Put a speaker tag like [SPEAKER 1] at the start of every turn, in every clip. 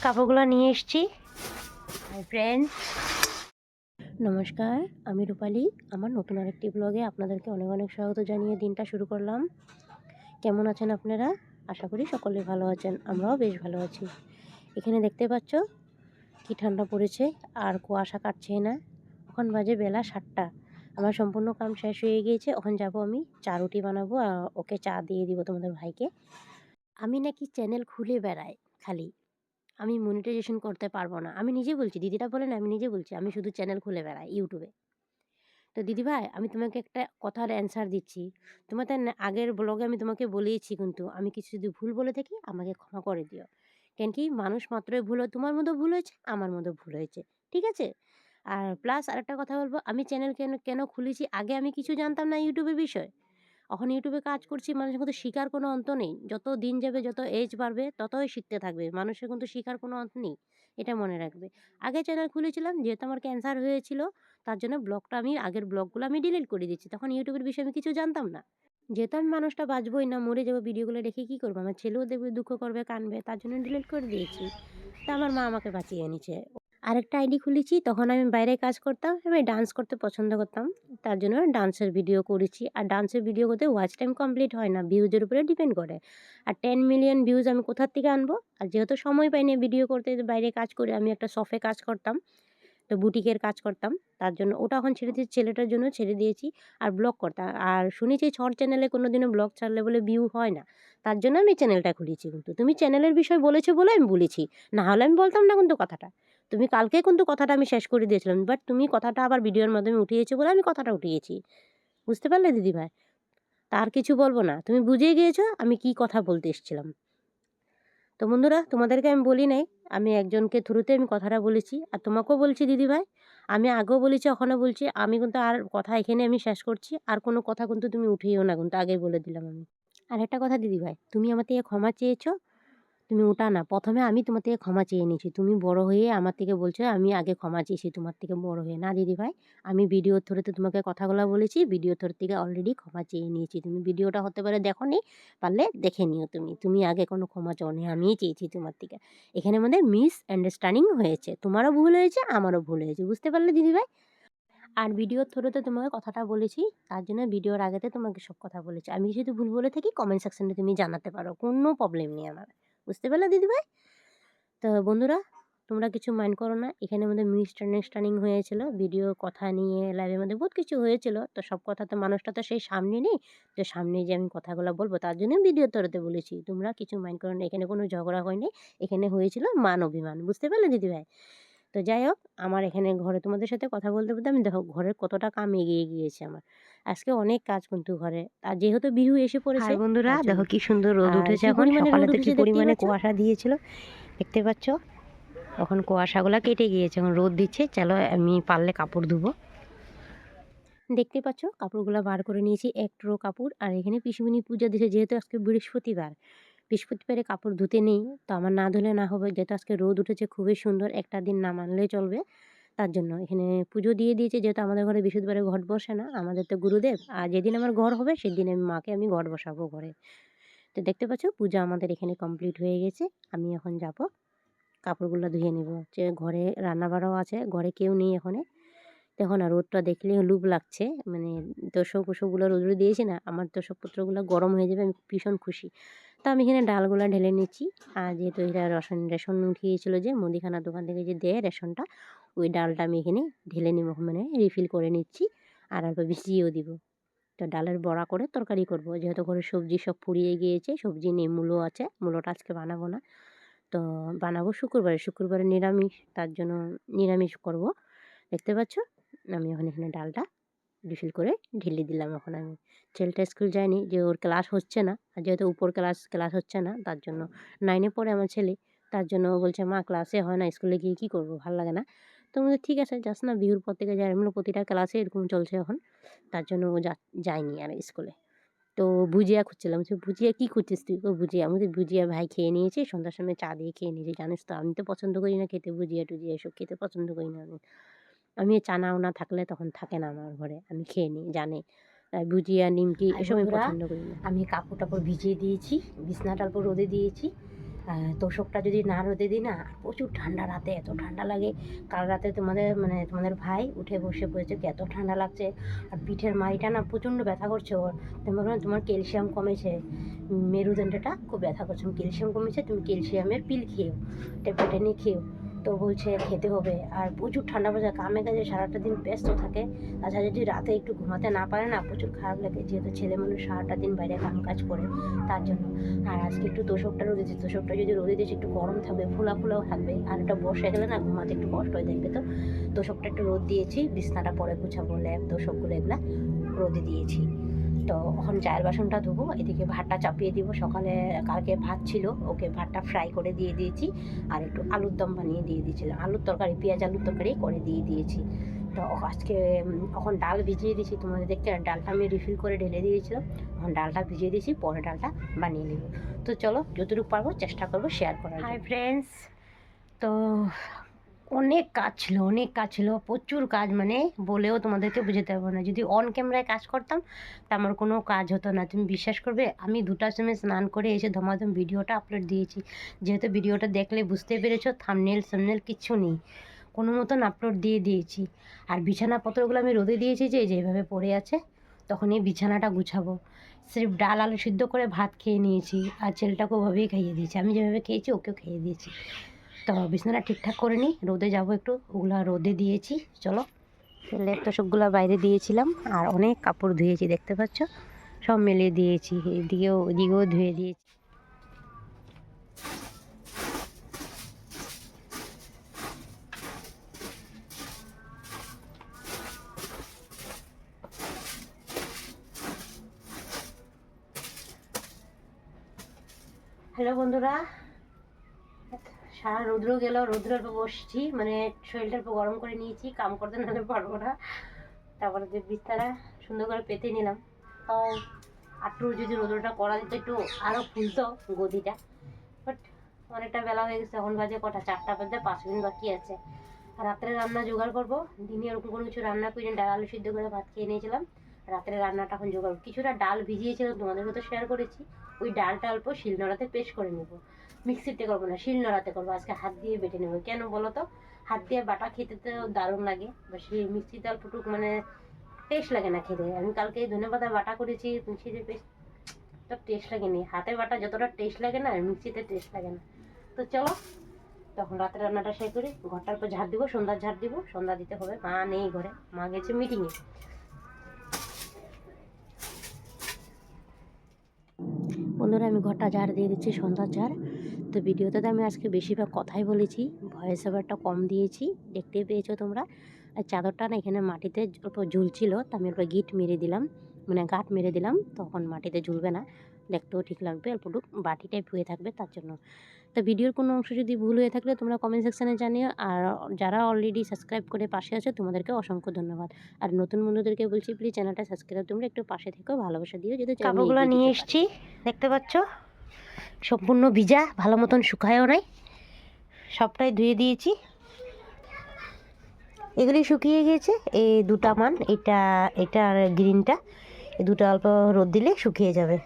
[SPEAKER 1] কাপড়গুলো নিয়ে এসেছি। হাই ফ্রেন্ডস, নমস্কার, আমি রূপালী। আমার নতুন আরেকটি ব্লগে আপনাদেরকে অনেক অনেক স্বাগত জানিয়ে দিনটা শুরু করলাম। কেমন আছেন আপনারা? আশা করি সকলে ভালো আছেন, আমরাও বেশ ভালো আছি। এখানে দেখতে পাচ্ছ কি ঠান্ডা পড়েছে, আর কুয়াশা কাটছে না। এখন বাজে বেলা 7টা। আমার সম্পূর্ণ কাম শেষ হয়ে গিয়েছে। এখন যাব আমি চা রুটি বানাবো, আর ওকে চা দিয়ে দিব তোমাদের ভাইকে। আমি নাকি চ্যানেল খুলে বেড়াই খালি, আমি মনিটাইজেশন করতে পারবো না। আমি নিজে বলছি, দিদিটা বলেন, আমি নিজে বলছি আমি শুধু চ্যানেল খুলে বেড়াই ইউটিউবে। তো দিদিভাই, আমি তোমাকে একটা কথার অ্যান্সার দিচ্ছি। তোমাদের আগের ব্লগে আমি তোমাকে বলেইছি, কিন্তু আমি কিছু যদি ভুল বলে থাকি আমাকে ক্ষমা করে দিও। কেন কি, মানুষ মাত্রই ভুল হয়। তোমার মধ্যে ভুল হয়েছে, আমার মধ্যে ভুল হয়েছে, ঠিক আছে? আর প্লাস আরেকটা কথা বলবো, আমি চ্যানেল কেন কেন খুলেছি, আগে আমি কিছু জানতাম না ইউটিউবের বিষয়। এখন ইউটিউবে কাজ করছি, মানুষের কিন্তু শিখার কোনো অন্ত নেই। যত দিন যাবে, যত এজ বাড়বে, ততই শিখতে থাকবে। মানুষের কিন্তু শিখার কোনো অন্ত নেই, এটা মনে রাখবে। আগে চ্যানেল খুলেছিলাম, যেহেতু আমার ক্যান্সার হয়েছিল, তার জন্য ব্লগটা আমি আগের ব্লগগুলো আমি ডিলিট করে দিচ্ছি। তখন ইউটিউবের বিষয়ে আমি কিছু জানতাম না। যেহেতু আমি মানুষটা বাঁচবই না, মরে যাবো, ভিডিওগুলো দেখে কী করবো? আমার ছেলেও দেখবে, দুঃখ করবে, কাঁদবে, তার জন্য ডিলিট করে দিয়েছি। তা আমার মা আমাকে বাঁচিয়ে এনেছে। আরেকটা আইডি খুলেছি, তখন আমি বাইরে কাজ করতাম, আমি ডান্স করতে পছন্দ করতাম। তার জন্য ডান্সের ভিডিও করেছি। আর ডান্সের ভিডিও করতে ওয়াচ টাইম কমপ্লিট হয় না, ভিউজের উপরে ডিপেন্ড করে। আর 10 মিলিয়ন ভিউজ আমি কোথার থেকে আনবো? আর যেহেতু সময় পাইনি ভিডিও করতে, বাইরে কাজ করে, আমি একটা শপে কাজ করতাম, তো বুটিকের কাজ করতাম। তার জন্য ওটা এখন ছেড়ে দিয়েছি, ছেলেটার জন্য ছেড়ে দিয়েছি। আর ব্লগ করতাম। আর শুনেছি শর্ট চ্যানেলে কোনো দিনও ব্লগ ছাড়লে বলে ভিউ হয় না, তার জন্য আমি চ্যানেলটা খুলেছি। কিন্তু তুমি চ্যানেলের বিষয় বলেছো বলে আমি বলেছি, না হলে আমি বলতাম না কিন্তু কথাটা। তুমি কালকে কিন্তু কথাটা আমি শেষ করে দিয়েছিলাম, বাট তুমি কথাটা আবার ভিডিওর মাধ্যমে উঠিয়েছো বলে আমি কথাটা উঠিয়েছি। বুঝতে পারলে দিদিভাই? তার কিছু বলবো না, তুমি বুঝে গিয়েছো আমি কি কথা বলতে এসেছিলাম। তো বন্ধুরা, তোমাদেরকে আমি বলি নাই, আমি একজনকে থ্রুতে আমি কথাটা বলেছি। আর তোমাকেও বলছি দিদিভাই, আমি আগেও বলেছি, এখনও বলছি, আমি কিন্তু আর কথা এখানে আমি শেষ করছি। আর কোনো কথা কিন্তু তুমি উঠিও না, কিন্তু আগেই বলে দিলাম আমি। আর একটা কথা দিদিভাই, তুমি আমার থেকে ক্ষমা চেয়েছো, তুমি ওটা না, প্রথমে আমি তোমার থেকে ক্ষমা চেয়ে নিয়েছি। তুমি বড় হয়ে আমার থেকে বলছো আমি আগে ক্ষমা চেয়েছি তোমার থেকে বড় হয়ে। না দিদিভাই, আমি ভিডিওর থ্রুতে তোমাকে কথাগুলো বলেছি, ভিডিওর থ্রু থেকে অলরেডি ক্ষমা চেয়ে নিয়েছি। তুমি ভিডিওটা হতে পারে দেখোনি, পারলে দেখে নিও। তুমি আগে কোনো ক্ষমা চাওনি, আমিই চেয়েছি তোমার থেকে। এখানে আমাদের মিস আন্ডারস্ট্যান্ডিং হয়েছে, তোমারও ভুল হয়েছে, আমারও ভুল হয়েছে। বুঝতে পারলে দিদিভাই? আর ভিডিওর থ্রুতে তোমাকে কথাটা বলেছি, তার জন্য ভিডিওর আগেতে তোমাকে সব কথা বলেছি। আমি যদি ভুল বলে থাকি কমেন্ট সেকশনে তুমি জানাতে পারো, কোনো প্রবলেম নেই আমার। বুঝতে পারলে দিদিভাই? তো বন্ধুরা, তোমরা কিছু মাইন্ড করো না। এখানে আমাদের মিসআন্ডারস্ট্যান্ডিং হয়েছিল, ভিডিও কথা নিয়ে, লাইভের মধ্যে বহুত কিছু হয়েছিল। তো সব কথা তো মানুষটা তো সেই সামনে নেই, যে সামনে যে আমি কথাগুলো বলবো, তার জন্য ভিডিও তরতে বলেছি। তোমরা কিছু মাইন্ড করো না, এখানে কোনো ঝগড়া হয়নি, এখানে হয়েছিল মান অভিমান। বুঝতে পারলে দিদিভাই? তো যাই হোক, আমার এখানে ঘরে তোমাদের সাথে কথা বলতে বলতে আমি দেখো ঘরের কতটা কাম এগিয়ে গিয়েছে আমার। আজকে অনেক কাজ কিন্তু ঘরে। আর যেহেতু বিহু এসে পড়েছে,
[SPEAKER 2] হাই বন্ধুরা,
[SPEAKER 1] তার জন্য।
[SPEAKER 2] দেখো কি সুন্দর রোদ
[SPEAKER 1] আর
[SPEAKER 2] উঠেছে।
[SPEAKER 1] কি
[SPEAKER 2] এখন
[SPEAKER 1] পরিমাণে
[SPEAKER 2] সকালে
[SPEAKER 1] রোদ
[SPEAKER 2] তো কি
[SPEAKER 1] উঠেছে দেখতেই
[SPEAKER 2] পরিমাণে
[SPEAKER 1] পাচ্ছ।
[SPEAKER 2] কুয়াশা দিয়েছিল, দেখতে পাচ্ছ? এখন কুয়াশাগুলো কেটে গিয়েছে, এখন রোদ দিচ্ছে। চলো আমি পারলে কাপড় ধুবো।
[SPEAKER 1] দেখতে পাচ্ছ কাপড়গুলো বার করে নিয়েছি, এক ট্রো কাপড়। আর এখানে পিসিমণি পূজা দিয়েছে, যেহেতু আজকে বৃহস্পতিবার, বৃহস্পতিবারে কাপড় ধুতে নেই, তো আমার না ধুলে না হবে। যেহেতু আজকে রোদ উঠেছে খুবই সুন্দর, একটা দিন না মানলেই চলবে, তার জন্য এখানে পুজো দিয়ে দিয়েছে। যেহেতু আমাদের ঘরে বৃহস্পতিবারে ঘট বসে না, আমাদের তো গুরুদেব। আর যেদিন আমার ঘর হবে সেদিন আমি মাকে আমি ঘট বসাবো ঘরে। তো দেখতে পাচ্ছ পূজা আমাদের এখানে কমপ্লিট হয়ে গেছে। আমি এখন যাব কাপড়গুলো ধুয়ে নেব। যে ঘরে রান্না বাড়াও আছে, ঘরে কেউ নেই এখানে। দেখো না, রোদটা দেখলে লুভ লাগছে। মানে তোষকগুলো রোদে দিয়েছি না, আমার তোষকপত্রগুলো গরম হয়ে যাবে, আমি ভীষণ খুশি। তো আমি এখানে ডালগুলো ঢেলে নিচ্ছি। আর যেহেতু এটা রেশন উঠিয়েছিল, যে মুদিখানার দোকান থেকে যে দেয় রেশনটা, ওই ডালটা আমি এখানে ঢেলে নিব, মানে রিফিল করে নিচ্ছি। আর অল্প ভিজিয়েও দিব। তো ডালের বড়া করে তরকারি করব। যেহেতু ঘরে সবজি সব ফুরিয়ে গিয়েছে, সবজি নেই, মূলো আছে, মূলোটা আজকে বানাবো না। তো বানাবো শুক্রবারে, শুক্রবারে নিরামিষ, তার জন্য নিরামিষ করব। দেখতে পাচ্ছ আমি এখন এখানে ডালটা রিফিল করে ঢেলে দিলাম। এখন আমি, ছেলেটা স্কুল যায়নি, যে ওর ক্লাস হচ্ছে না। আর যেহেতু উপর ক্লাস হচ্ছে না, তার জন্য 9-এ পড়ে আমার ছেলে, তার জন্য ও বলছে মা ক্লাসে হয় না, স্কুলে গিয়ে কী করবো, ভালো লাগে না। তো আমি বলছি ঠিক আছে যাস না, বিহুর পর থেকে যায়, এমন প্রতিটা ক্লাসে এরকম চলছে এখন, তার জন্য ও যায়নি আর স্কুলে। তো ভুজিয়া খুঁজছিলাম, বলছি ভুজিয়া কী খুঁজছিস তুই? ও ভুজিয়া। আমি বলছি ভুজিয়া ভাই খেয়ে নিয়েছি, সন্ধ্যার সময় চা দিয়ে খেয়ে নিয়েছি। জানিস তো আমি তো পছন্দ করি না খেতে, ভুজিয়া টুজিয়া এসব খেতে পছন্দ করি না আমি। আমি চানাও না থাকলে তখন থাকে না আমার ঘরে, আমি খেয়ে নিই, জানে। তাই ভুজিয়া, নিমকি এসব আমি পছন্দ করি না। আমি কাপড় টাপড় ভিজিয়ে দিয়েছি, বিছনাটা অল্প রোদে দিয়েছি।
[SPEAKER 2] তোষকটা যদি না রোদে দিই না, প্রচুর ঠান্ডা, রাতে এত ঠান্ডা লাগে। কাল রাতে তোমাদের ভাই উঠে বসে পড়েছে এত ঠান্ডা লাগছে, আর পিঠের মাড়িটা না প্রচণ্ড ব্যথা করছে ওর। তুমি বললাম তোমার ক্যালসিয়াম কমেছে, মেরুদণ্ডটা খুব ব্যথা করছে, ক্যালসিয়াম কমেছে, তুমি ক্যালসিয়ামের পিল খেও, ট্যাবলেট এনে খেও। তো বলছে খেতে হবে, আর প্রচুর ঠান্ডা পড়ছে, কামে কাজে সারাটা দিন ব্যস্ত থাকে। তাছাড়া যদি রাতে একটু ঘুমাতে না পারে না, প্রচুর খারাপ লাগে, যেহেতু ছেলে মানুষ সারাটা দিন বাইরে কাম কাজ করে, তার জন্য। আর আজকে একটু তোষকটা রোদে দিচ্ছি, তোষকটা যদি রোদে দিচ্ছি একটু গরম থাকবে, ফোলা ফোলাও থাকবে, আর এটা বসে গেলে না ঘুমাতে একটু কষ্ট হয়ে দেখবে। তো তোষকটা একটু রোদ দিয়েছি, বিছনাটা পরে গুছাবো, ল্যাপ তোষকগুলো এগুলা রোদে দিয়েছি। তো এখন চায়ের বাসনটা ধুবো, এদিকে ভাতটা চাপিয়ে দিব। সকালে কালকে ভাত ছিল, ওকে ভাতটা ফ্রাই করে দিয়ে দিয়েছি, আর একটু আলুর দম বানিয়ে দিয়ে দিয়েছিলাম, আলুর তরকারি, পেঁয়াজ আলুর তরকারি করে দিয়ে দিয়েছি। তো আজকে এখন ডাল ভিজিয়ে দিয়েছি, তোমাদের দেখতে ডালটা আমি রিফিল করে ঢেলে দিয়েছিলাম, এখন ডালটা ভিজিয়ে দিয়েছি, পরে ডালটা বানিয়ে নেব। তো চলো, যতটুকু পারবো চেষ্টা করবো শেয়ার করার। হাই ফ্রেন্ডস, তো অনেক কাজ ছিল, প্রচুর কাজ, মানে বলেও তোমাদেরকে বোঝাতে পারবো না। যদি অন ক্যামেরায় কাজ করতাম তা আমার কোনো কাজ হতো না। তুমি বিশ্বাস করবে, আমি 2টার সময় স্নান করে এসে ধমাধম ভিডিওটা আপলোড দিয়েছি। যেহেতু ভিডিওটা দেখলে বুঝতে পেরেছো, থাম্বনেল কিচ্ছু নেই, কোনো মতন আপলোড দিয়ে দিয়েছি। আর বিছানাপত্রগুলো আমি রোদে দিয়েছি, যে যেভাবে পড়ে আছে। তখন এই বিছানাটা গুছাবো। সির্ফ ডাল আলু সিদ্ধ করে ভাত খেয়ে নিয়েছি, আর ছেলেটাকে ওভাবেই খাইয়ে দিয়েছি, আমি যেভাবে খেয়েছি ওকেও খেয়ে দিয়েছি। তো বিছানাটা ঠিকঠাক করে নিই, রোদে যাব একটু, ওগুলা রোদে দিয়েছি। চলো, লেপ তোষকগুলো বাইরে দিয়েছিলাম, আর অনেক কাপড় ধুয়েছি, দেখতে পাচ্ছ, সব মেলে দিয়েছি, এদিকেও ধুয়ে দিয়েছি। হ্যালো বন্ধুরা, সারা রৌদ্র গেল, রৌদ্রের উপর বসছি, মানে শরীরটার উপর গরম করে নিয়েছি, কাম করতে নাহলে পারবো না। তারপরে যে বিছানা সুন্দর করে পেতে নিলাম, তাও একটু যদি রৌদ্রটা করা দিত একটু আরও ফুলতো গদিটা, বাট অনেকটা বেলা হয়ে গেছে, এখন বাজে কটা, 4টা বাজে 5 মিনিট বাকি আছে। আর রাত্রে রান্না জোগাড় করবো, দিনে এরকম কোনো কিছু রান্না করি, ডাল আলু সিদ্ধ করে ভাত খেয়ে নিয়েছিলাম। রাত্রে রান্নাটা এখন জোগাড়, কিছুটা ডাল ভিজিয়েছিলাম, তোমাদেরকে তো শেয়ার করেছি, ওই ডালটা অল্প শিলনোড়াতে পেস্ট করে নেবো, মিক্সিতে করবো না, শিলনোড়াতে করবো, আজকে হাত দিয়ে বেটে নেবো। কেন বলো তো, হাত দিয়ে বাটা খেতে তো দারুণ লাগে, বা সেই মিক্সিতে অল্প টুক মানে টেস্ট লাগে না খেতে। আমি কালকে ধনেপাতা বাটা করেছি, মিক্সিতে পেস্ট তো টেস্ট লাগেনি, হাতে বাটা যতটা টেস্ট লাগে না মিক্সিতে টেস্ট লাগে না। তো চলো, তখন রাতের রান্নাটা শেষ করি, ঘরটার পর ঝাড় দিব, সন্ধ্যার ঝাড় দিব, সন্ধ্যা দিতে হবে, মা নেই ঘরে, মা গেছে মিটিংয়ে। বন্ধুরা, আমি ঘরটা ঝাড় দিয়ে দিচ্ছি, সন্ধ্যার ঝাড়। তো ভিডিওতে তো আমি আজকে বেশিরভাগ কথাই বলেছি, ভয়েস ওভারটা কম দিয়েছি, দেখতেই পেয়েছো তোমরা। আর চাদরটা না এখানে মাটিতে অল্প ঝুলছিল, তো আমি অল্প গাঁট মেরে দিলাম, তখন মাটিতে ঝুলবে না, দেখতেও ঠিক লাগবে, অল্পটুক বাটিটাই ধুয়ে থাকবে, তার জন্য। তো ভিডিওর কোনো অংশ যদি ভুল হয়ে থাকলে তোমরা কমেন্ট সেকশানে জানিও, আর যারা অলরেডি সাবস্ক্রাইব করে পাশে আছে তোমাদেরকে অসংখ্য ধন্যবাদ। আর নতুন বন্ধুদেরকে বলছি, প্লিজ চ্যানেলটা সাবস্ক্রাইব তোমরা একটু পাশে থেকেও ভালোবাসা দিও, যদি কাপড়গুলো নিয়ে এসেছি, দেখতে পাচ্ছ সম্পূর্ণ ভিজা, ভালো মতন শুকায়ও নাই, সবটাই ধুয়ে দিয়েছি, এগুলি শুকিয়ে গিয়েছে। এই দুটা এটা আর গ্রিনটা, এই দুটো অল্প রোদ দিলে শুকিয়ে যাবে।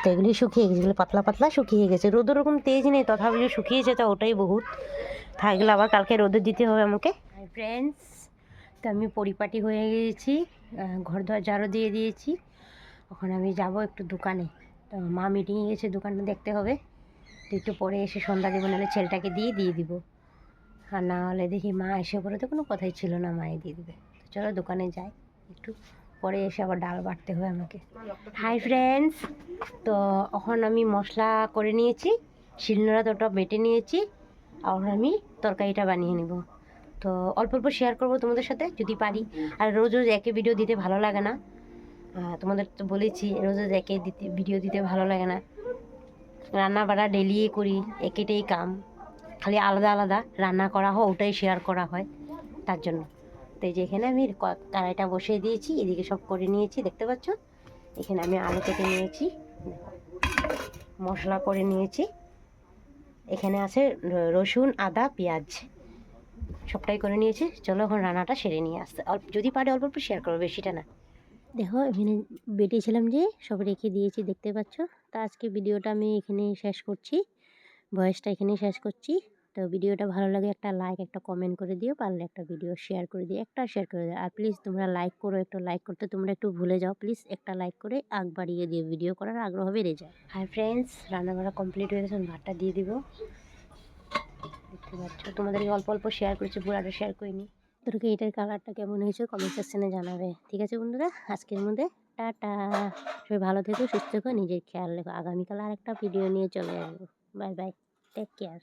[SPEAKER 2] তো এগুলি শুকিয়ে গেছে, এগুলো পাতলা পাতলা শুকিয়ে গেছে, রোদ ওরকম তেজ নেই, তথাপি যে শুকিয়েছে তা ওটাই বহুত। তা এগুলো আবার কালকে রোদে দিতে হবে আমাকে। হাই ফ্রেন্ডস, তো আমি পরিপাটি হয়ে গিয়েছি, ঘর দোয়ার ঝাড়ু দিয়ে দিয়েছি, এখন আমি যাব একটু দোকানে। তো মা মিটিংয়ে গেছে, দোকানটা দেখতে হবে, তো একটু পরে এসে সন্ধ্যা দেবো, নাহলে ছেলেটাকে দিয়ে দিব, আর না হলে দেখি মা এসে পরে তো কোনো কথাই ছিল না, মায়ে দিয়ে দেবে। তো চলো দোকানে যাই, একটু পরে এসে আবার ডাল বাটতে হবে আমাকে। হাই ফ্রেন্ডস, তো এখন আমি মশলা করে নিয়েছি, শিলনোড়াতে ওটা বেটে নিয়েছি, আর আমি তরকারিটা বানিয়ে নেব। তো অল্প অল্প শেয়ার করবো তোমাদের সাথে যদি পারি, আর রোজ রোজ একে ভিডিও দিতে ভালো লাগে না, তোমাদের তো বলেছি রোজ রোজ একে ভিডিও দিতে ভালো লাগে না, রান্না বাড়া ডেলি করি, একেটাই কাম, খালি আলাদা আলাদা রান্না করা হয়, ওটাই শেয়ার করা হয়, তার জন্য। তো এই যে এখানে আমি কড়াইটা বসিয়ে দিয়েছি, এদিকে সব করে নিয়েছি, দেখতে পাচ্ছ, এখানে আমি আলু কেটে নিয়েছি, মশলা করে নিয়েছি, এখানে আছে রসুন আদা পেঁয়াজ, সবটাই করে নিয়েছি। চলো এখন রান্নাটা সেরে নিয়ে আসতে, যদি পারে অল্প অল্প শেয়ার করবো, বেশিটা না। দেখো এখানে বেটেছিলাম যে সব রেখে দিয়েছি, দেখতে পাচ্ছ। তা আজকে ভিডিওটা আমি এখানে শেষ করছি।
[SPEAKER 1] ভয়েসটা এখানেই শেষ করছি। তো ভিডিওটা ভালো লাগে একটা লাইক, একটা কমেন্ট করে দিও। পারলে একটা ভিডিও শেয়ার করে দিও। একটা শেয়ার করে দিও। আর প্লিজ তোমরা লাইক করো। একটু লাইক করতে তোমরা একটু ভুলে যাও। প্লিজ একটা লাইক করে আগ বাড়িয়ে দিও। ভিডিও করার আগ্রহ বেড়ে যায়।
[SPEAKER 2] হাই ফ্রেন্ডস, রান্নাবাড়া কমপ্লিট হয়ে গেছে, আমি ভাতটা দিয়ে দিব। দেখতে পাচ্ছ, তোমাদেরকে অল্প অল্প শেয়ার করেছি, পুরাটা শেয়ার করিনি।
[SPEAKER 1] তোদেরকে এটার কালারটা কেমন হয়েছে কমেন্ট সেকশনে জানাবে। ঠিক আছে বন্ধুরা, আজকের মধ্যে টাটা। সবাই ভালো থেকো, সুস্থ থেকো, নিজের খেয়াল রেখো। আগামীকাল আরেকটা ভিডিও নিয়ে চলে আসবো। Bye bye, take care.